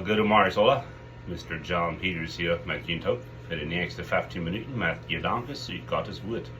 Goedemorgen alle. Mr. John Peters hier met jullie voor de nächste 15 minuten met gedanken uit Gottes woord.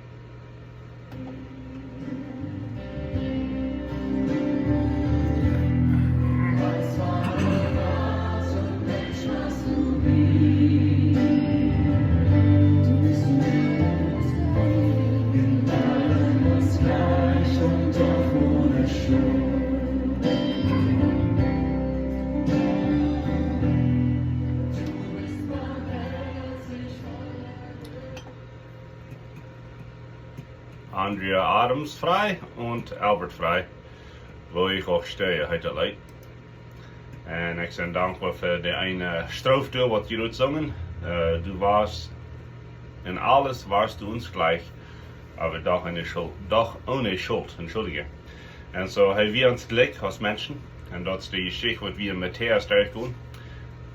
Andrea Adams frei und Albert frei, wo ich auch stehe heute Leid. En ik ben dankbaar voor de ene stroofdeel wat jullie zongen. Du warst in alles warst du uns gleich, aber doch ohne Schuld, entschuldige. En zo hebben we ons geluk als mensen, en dat is de geschichte wat we in Matthäus durchgaan.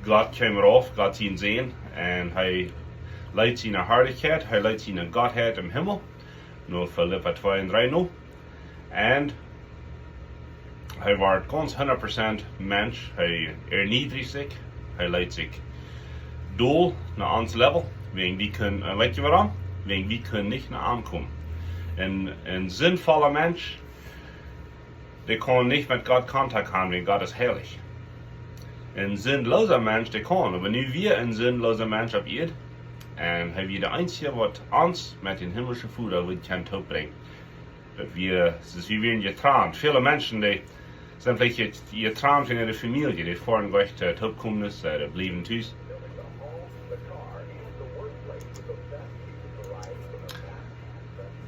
Gott kwam erop, Gott zien zien, en hij leidt zijn herrlijkheid, hij leidt zijn Godheid im Himmel. Nur Philippa 2 en 3 nu. En hij was ganz 100% mens. Hij erniedrigt zich. Hij leidt zich door naar ons level. Wegen die kunnen, weet je waarom? Wegen die kunnen niet naar aankomen. Een zinvoller mens, die kan niet met God contact hebben, wegen God is heilig. Een zinloser mens, die kan. Aber nu wir een zinloser mens op eerd. En hij is de einzige wat ons met den himmlische Vader wil kan toebrengen. Dat we werden getrant. Viele mensen die zijn vielleicht getrant in de familie, die vorhin gleich toekommen is, die blijven thuis.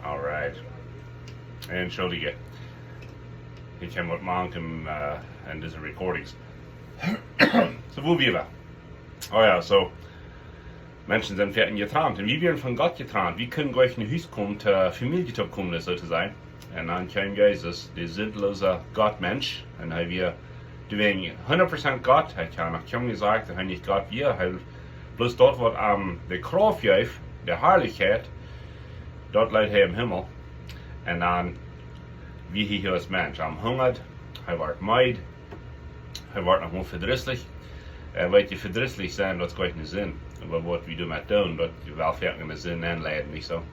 Alright. Entschuldige. Ik heb wat maken in deze recordings. So, wo wir waren. Oh ja, so. Menschen sind werden geträumt und wir werden von Gott geträumt. Wir können gleich in ein Haus kommen, zur Familie zu kommen, sozusagen. Und dann kam Jesus, der sinnlose Gottmensch, und er wir, du wegen 100% Gott, er hat noch kaum gesagt, er hat nicht Gott wir, er bloß dort, wo der Kraft gibt, der Herrlichkeit, dort leid er im Himmel. Und dann, wie hier als Mensch, er hungert, er wird müde, er wird noch mal verdrießlich. Weet je, verdrießlich zijn, dat is gleich een zin. Aber wat we doen met doen, dat je wel verder een zin aanleiden, niet zo.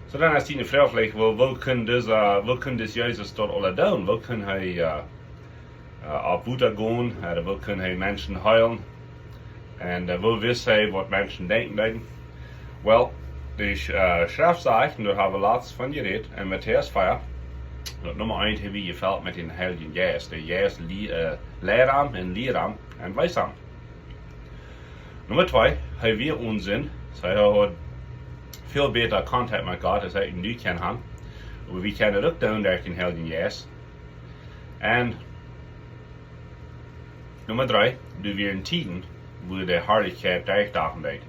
So dan is die een vraag, wo kan dus Jezus tot alle doen? Wo kan hij op Buddha gaan? Wo kan hij mensen heilen? En wo wist hij wat mensen denken? Wel, de schrift zegt, en daar hebben we laatst van geredet, in Matthäus 4, dat nummer 1 hebben we geveld met den Heiligen Geist. De Geist leraam en leraam en wijsam. Nummer 2, hij weer onzin. Zij had veel beter contact met God als hij nu kan hebben. Maar we kunnen het ook doen door den Heiligen Geist. En nummer 3, du weer in tijden, wo de herrlijkheid durchdagen deed.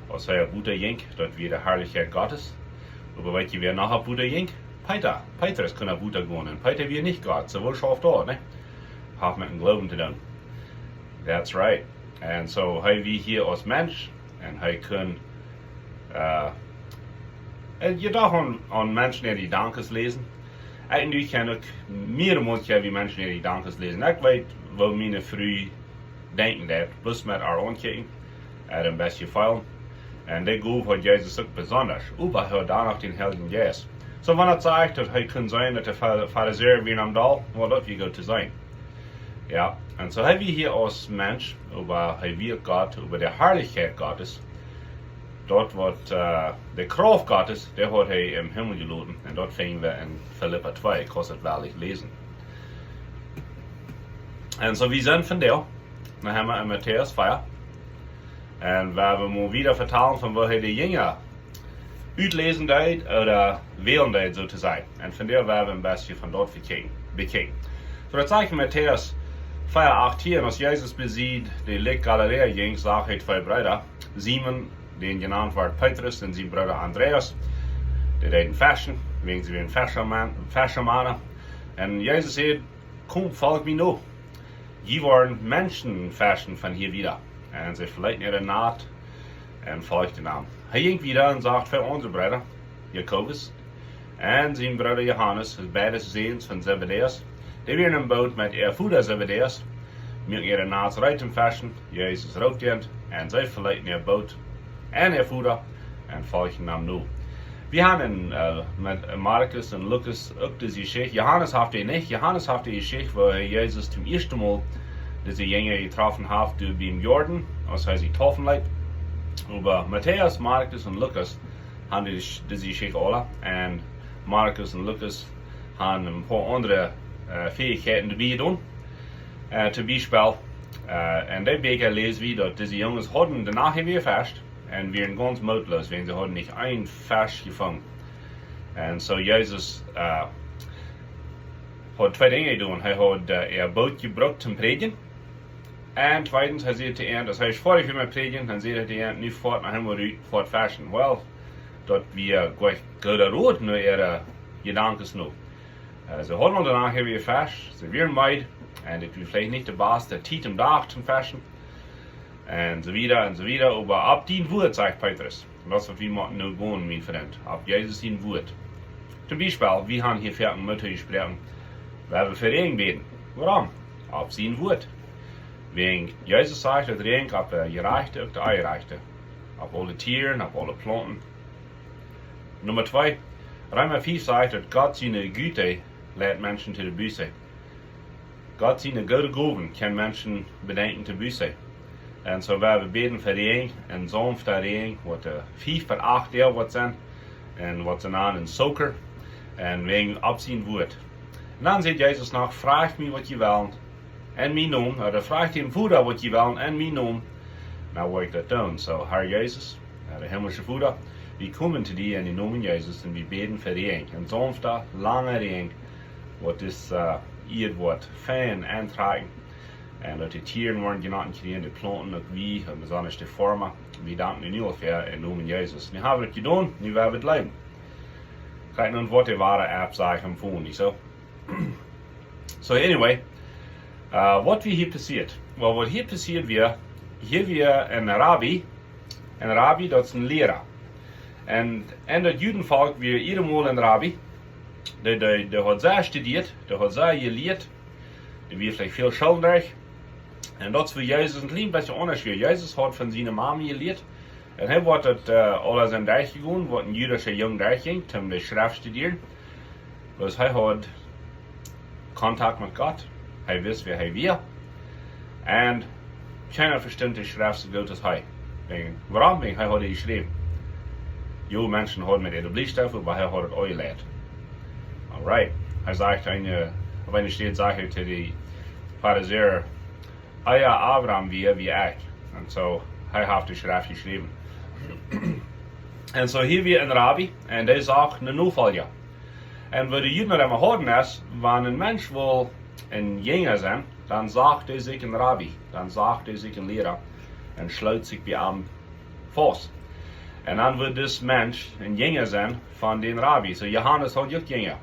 Als hij op Buddha jink, dat weer de herrlijkheid Gottes. Maar weet je weer nachher Buddha jink? Petrus kan naar Buddha gaan en Peter weer niet God. So wat schafft dort, ne? Hat met een Glauben te doen. That's right. En so hij wie hier als mens en hij kan je dag aan mensen die dankens lezen. En nu kan ik meer moeite wie mensen die dankens lezen. Ik weet wat mijn vrouw denken dat, plus met haar aankijken, een beetje veel. En die geloof hat Jezus ook besonders. Aber hij daar nog den Heiligen Geist. So wanneer het zegt dat hij kan zijn dat de Pharisäer weer am Dal, wat dat wie goed te zijn. Ja, en so hebben we hier als mens, over hij weer God, over de Herrlichkeit Gottes, dort wat de Kraft Gottes, der hat hij im Himmel geladen. En dat vinden we in Philippa 2, ik kan het wel lezen. En so wie zijn van deel, dan hebben we in Matthäus 4. En we hebben mal wieder vertalen van waar hij de Jünger uitlezen deed, oder wählen deed, so te zijn. En van deel hebben we een beetje van dort bekeken. So dat zegt in Matthäus 4:18, als Jezus beziet de Lake Galilea ging, zag hij twee broeders, Simon, den genannt wordt Petrus, en zijn broeder Andreas, die deden fashion, wegen ze weer een fashermannen. En Jezus zei, kom, volg mij nu. Je worden mensen fashion van hier wieder. En ze verlieten ihre naad en volgden hem. Hij ging wieder en zegt voor onze broeder, Jacobus, en zijn broeder Johannes, beide zoons van Zebedeus, die waren in een boot met ihr Vater Zebedeus, met ihre naast rijdt in fashion, Jezus rookend, en zij verlaten ihr boot en ihr voeder en volgen hem nu. We hebben met Marcus en Lucas ook deze geschichte. Johannes heeft die niet. Johannes heeft die geschichte waar Jezus zum ersten Mal diese Jünger getroffen hat beim Jordan, als hij sich getroffen leidt. Aber Matthäus, Marcus und Lucas haben diese Geschichte alle. Und Marcus und Lucas haben ein paar andere Fähigkeiten dabei getan. Zum Beispiel, in der Bücher lesen wir, dass diese Jungs hatten danach wieder fest und waren ganz mutlos, wenn sie hatten nicht ein Fisch gefangen. Und so Jesus hat zwei Dinge getan. Er hat ihr Boot gebraucht zum Predigen. Und zweitens, hij zei te eind, als hij voor ik met predigen, dan zei hij te eind, nu voort naar hem voort fashion. Wel, dat we gleich goede rood naar ihre gedankens nu. Ze hadden danach weer fast, ze weer meid, en ik wil vielleicht nicht der Baas, der Tiet im Dach zum Fashion. Und so wieder, aber ab den Wort, sagt Petrus. Und das, was wir machen, nur gehen, mein Freund. Ab Jesus den Wort. Zum Beispiel, wir haben hier fertig Mütter gesprochen, weil wir für ihn beten. Warum? Ab sein Wort. Wegen Jesus sagt, dass Regen ab der Gerechte und der Eingerechte. Ab alle Tieren, ab alle Planten. Nummer 2. Römer 5 sagt, dass Gott seine Güte lädt Menschen zu der Buße. Gott seine gute Gaben kann Menschen bedenken zu Buße. Und so werden wir beten für Regen, und sanfter Regen, was 5 bis 8 Jahre was sind, und was sind an in Soker, und wegen Abziehen wird. Und dann sagt Jesus noch, fragt mich, was ihr wollt, en mijn naam, oder fragt den Vater, was ihr wollt, en mijn naam. Nou wil ik dat doen. So, Herr Jesus, der himmlische Vater, wir kommen zu dir in den Namen Jesus und wir beten für Regen. Ein sanfter, langer Regen, was das wird fein antragen. Und dass die Tiere werden genannt kriegen, die Planten und wie, und besonders die Formen. Wir danken in ungefähr im Namen Jesus. Wir haben es getan, wir werden es leben. Kijk nun, wat de ware Absagen von, nicht so? So, anyway. Wat hier passiert? Well, wat hier passiert weer, hier weer een Rabbi, dat is een leraar. En in het Judenvolk weer iedermaal een Rabbi, die hat sehr studiert, die hat sehr geleerd, die wird vielleicht viel schuldig. En dat is voor Jezus een klein beetje anders. Jezus hat von seiner Mama geleerd. En hij wordt het alles in Dijk gegaan, wat een jüdische jong Dijk ging, om de schrift studieren. Dus hij had Kontakt mit Gott. Hij wist wie hij wil. En keiner verstand de schrift so gut als hij. Waarom? Hij had het geschreven. Jo mensen hadden met de Blickstoff, aber hij had het ooit geleerd. Alright. Hij zegt, op een steed zegt hij tegen de Pharisäer, ja, Abraham wie ik. En zo, hij heeft de schrift geschreven. En zo hier weer een rabbi, en die zegt een noevalja. En wat de Juden immer hadden is, wanneer een mens wil een Jünger zijn, dan sagt hij zich een rabbi, dan sagt hij zich een leraar, en sluit zich bij hem vast. En dan wordt dus mens een Jünger zijn van den rabbi. So Johannes had ook Jünger.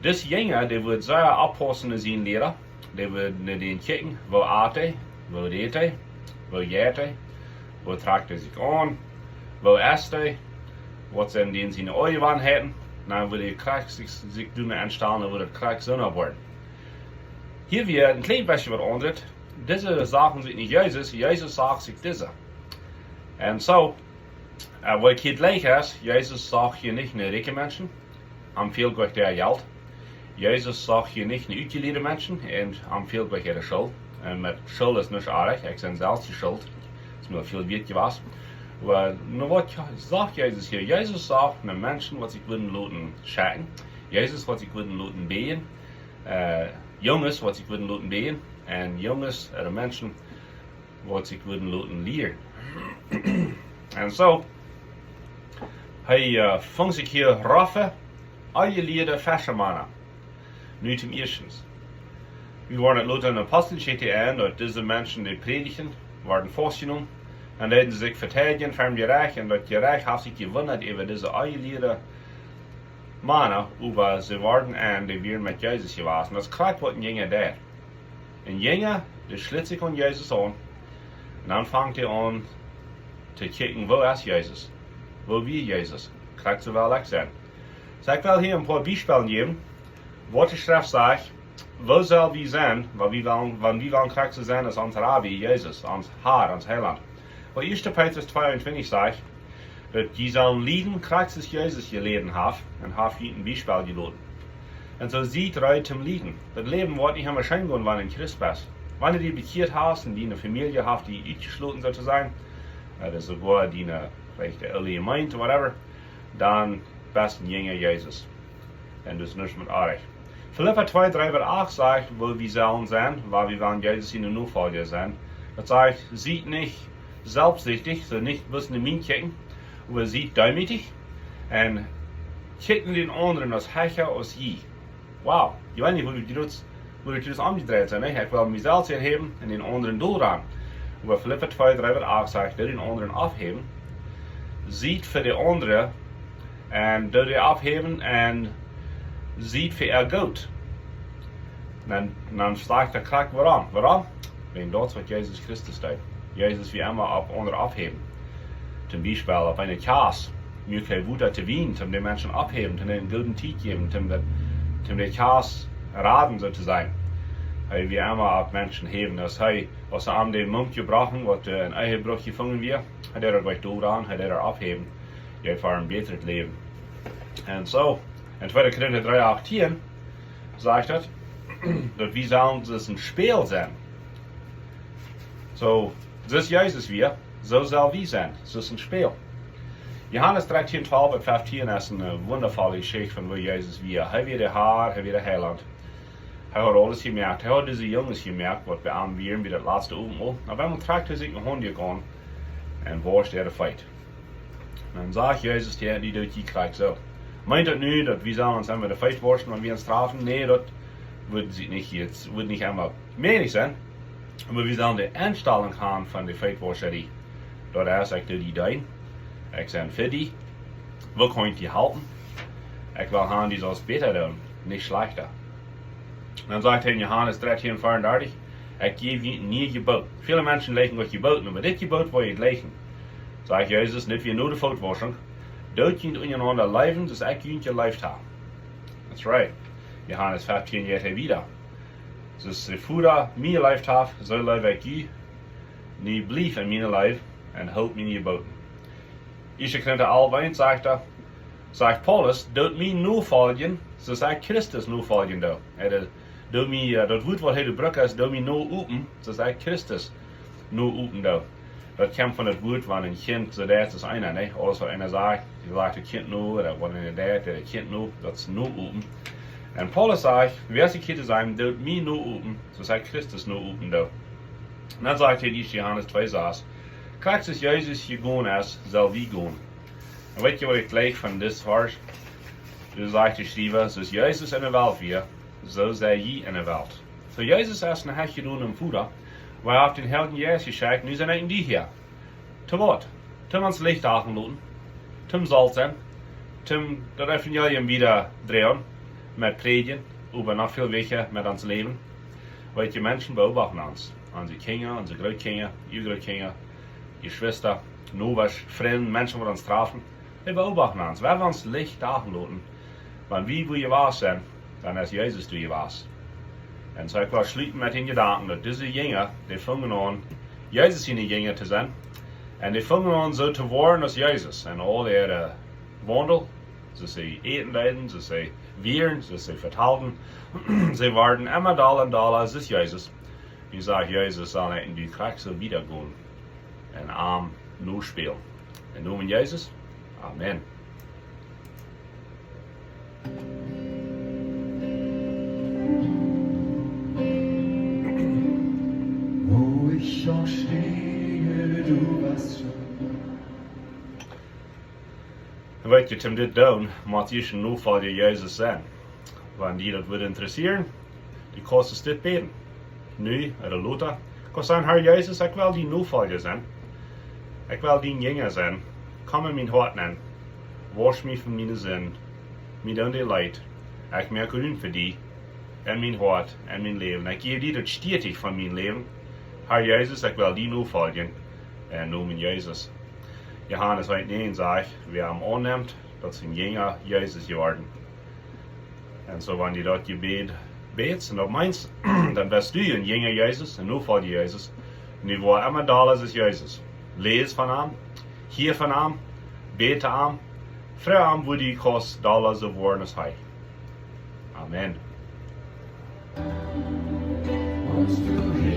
Dus Jünger, die wordt zeer afpassen in zijn leraar. Die wordt naar den kijken, wo eet hij, wo eet hij, wo jeet hij, wo tragt hij zich aan, wo eet hij, wat zijn die zijn oorwanheden. Dan wordt hij krijg zich doen aanstaan, dan wordt het krijg zonnig worden. Hier weer een klein beetje wat anders. Deze zaken zijn niet Jezus, Jezus zegt zich deze. En zo, wat ik hier leeg is, Jezus zegt hier niet naar rijke mensen, am veel gleich der geld. Jezus zegt hier niet naar uitgeleerde mensen, en am veel gleich ihre schuld. En met schuld is niet aardig, ik ben zelfs die schuld. Het is mir veel wit gewas. Maar wat zegt Jezus hier? Jezus zegt naar mensen wat zich willen laten schatten. Jezus wat zich willen laten been. Jongens wat zich willen laten been. En jongens, mensen wat zich willen laten leren. En zo, hij vangt zich hier raffe, geleerde Faschermannen. Nu zum eerstens. We worden het laten in de Apostelgeschichte aan dat deze mensen die predigen, worden vastgenomen. En dat ze zich verteidigen van je recht. En dat je recht heeft zich gewunderd over deze geleerde mannen, over ze worden en die weer met Jezus geweest. En dat is krijgt wat een Jünger deed. Een Jünger, die sluit zich aan Jezus aan. En dan vangt hij aan te kijken, wo is Jezus? Wo wie Jezus? Krijgt ze wel echt zijn. Dus ik wil hier een paar Beispiele geven. Wat de schrift zegt, wo soll wir sein, wenn wir wollen Christus sein, als unser Rabbi, Jesus, uns Herr, uns Heiland? Weil 1. Petrus 22 sagt, dass die sollen lieben, Christus Jesus geleden haben, und haben ihnen ein Beispiel gelassen. Und so sieht Leute zum Liegen. Das Leben wird nicht immer schön gehen, wenn du in Christ bist. Wenn du dich bekehrt hast und die eine Familie hast, die ausgeschlossen sozusagen, oder sogar die vielleicht der early meint, whatever, dann bist du ein Jünger Jesus. Und das ist nicht mit euch. Philipper 2, 3 wird auch sagt, wo wir sollen sein, weil wir wollen Jesus in der Nachfolger sein. Das sagt, sieht nicht selbstsüchtig, so nicht bloß eine Mine kicken, aber sieht demütig und kicken den anderen als Hecher als je. Wow, ich weiß nicht, wo du das umgedreht sind. Ich will mich selbst erheben und den anderen durchrennen. Aber Philipper 2, 3 wird auch sagt, den anderen aufheben, sieht für die andere und die aufheben und sieht für ihr gut. Dann sagt der Krack, warum? Warum? Wegen dort, was Jesus Christus tut. Jesus wie immer auf andere aufheben. Zum Beispiel auf eine Kasse, möglich Wutter zu Wien, um den Menschen abheben, um den guten Tieg geben, um den Kasse raten sozusagen. Wie immer auf Menschen heben, dass was er an den Mund gebrochen, was ein Eihebruch gefangen wird, hat er gleich durchran, hat er abheben, für ein besseres Leben. Und so, in 2. Korinther 3, 18 sagt er, dass wir sollen das ein Spiel sein. So, das Jesus wir, so soll wir sein. Das ist ein Spiel. Johannes 13, 12 und 15 ist eine wundervolle Geschichte von wo Jesus wir. Er wird der Herr, er wird der Heiland. Er hat alles gemerkt. Er hat diese Jungs gemerkt, was wir anwählen, wie das letzte Abendmahl. Aber wenn man trägt, sich ein Hund gegangen und wo ist der Feind? Und dann sagt Jesus, die durch die Krieg so. Meint das nicht, dass wir sollen uns einmal der Feind waschen, wenn wir uns strafen? Nee, das wird nicht jetzt, wird nicht einmal mehr sein. Aber wir sollen die Einstellung haben von der Feindwascherei. Dort er sagt, die dein. Ich sage für die. Wo kann ich die halten? Ich will haben, die soll es besser tun, nicht schlechter. Dann sagt er in Johannes 13, 34, ich gebe ihnen nie Gebot. Viele Menschen legen euch Geboten, aber das Gebot will ich legen. Sagt Jesus, nicht wie nur die Feindwaschung. Dort könnt untereinander leben, dass ich ihnen gelebt habe. That's right. Johannes 15 geht er wieder. Dus de Vader mir geleefd heeft, zo leef ik u. Nu blijf in mijn leven en houd mijn geboten. Ich könnte allwein, sagt Paulus, dort mij nu volgen, zoals ik Christus nu volgen doe. Dat woord wat hij de brug is, dat mij nu open, zoals ik Christus nu open doe. Dat komt van het woord van een kind, zo dat is einer, ne? Alles wat einer sagt, die sagt het kind nu, oder wat einer dat kind nu, dat is nu open. En Paulus sagt, wer sich hier sein, dort mir nur oben, so sagt Christus nur oben da. Und dann sagt er, Johannes 2 saß, Christus Jesus gegangen ist, soll wie gehen. Und weißt du, was ich gleich von das Vers? Du sagst geschrieben, so ist Jesus in der Welt wir, so sei je in der Welt. So Jesus ist ein Hech gedoen im Futter, weil er auf den Helden Jesus geschickt, nu sind die hier. Zu Wort, zum uns Licht lassen, zum Salz sein, zum das Evangelium wieder drehen, mit predigen, über noch viel wichtiger mit uns Leben. Weil die Menschen beobachten uns. Unsere Kinder, unsere Großkinder, ihre Großkinder, die Schwester, Novas, Freunde, Menschen, die uns treffen. Die beobachten uns. Wenn wir uns Licht lassen, wenn wir, wo ihr was sind, dann ist Jesus, du ihr was. Und so ich will schließen mit den Gedanken, dass diese Jünger, die fangen an, Jesus in die Jünger zu sein. Und die fangen an, so zu werden als Jesus. Und all ihre Wandel, sie eten leiden, sie wehren, sie verhalten. Sie werden immer da und da, als ist Jesus. Ich sage, Jesus soll nicht in die Krieg so wiedergehen. Und arm nur spielen. In Namen Jesus. Amen. Wo ich auch stehe, du warst schon. Weet je, om dit te doen, moet je een Nachfolger Jesus zijn. Wanneer die dat würde interessieren, die kost dit beten. Nu, oder later, kan zijn, Herr Jesus, ik wil die Nachfolger zijn. Ik wil die Jünger zijn. Kom in mijn hart aan. Wasch mich von meinen Sünden. Mir dan die Leid. Ik merk grün für die. In mijn hart, in mijn Leben. Ik geef die dat stetig van mijn Leben. Herr Jesus, ik wil die Nachfolgen. En noemen Jesus. Johannes 1,9 sagt, wer am annimmt, das sind Jünger Jesus geworden. Und so, wenn die dort Gebet beets en op meins, dan bist du een jonge Jezus, en nu volg je Jezus. Nu waar immer da is Jezus. Lees van hem, hier van hem, bete hem, vraag hem, wo die kost dollars of worden hij. Amen. Once to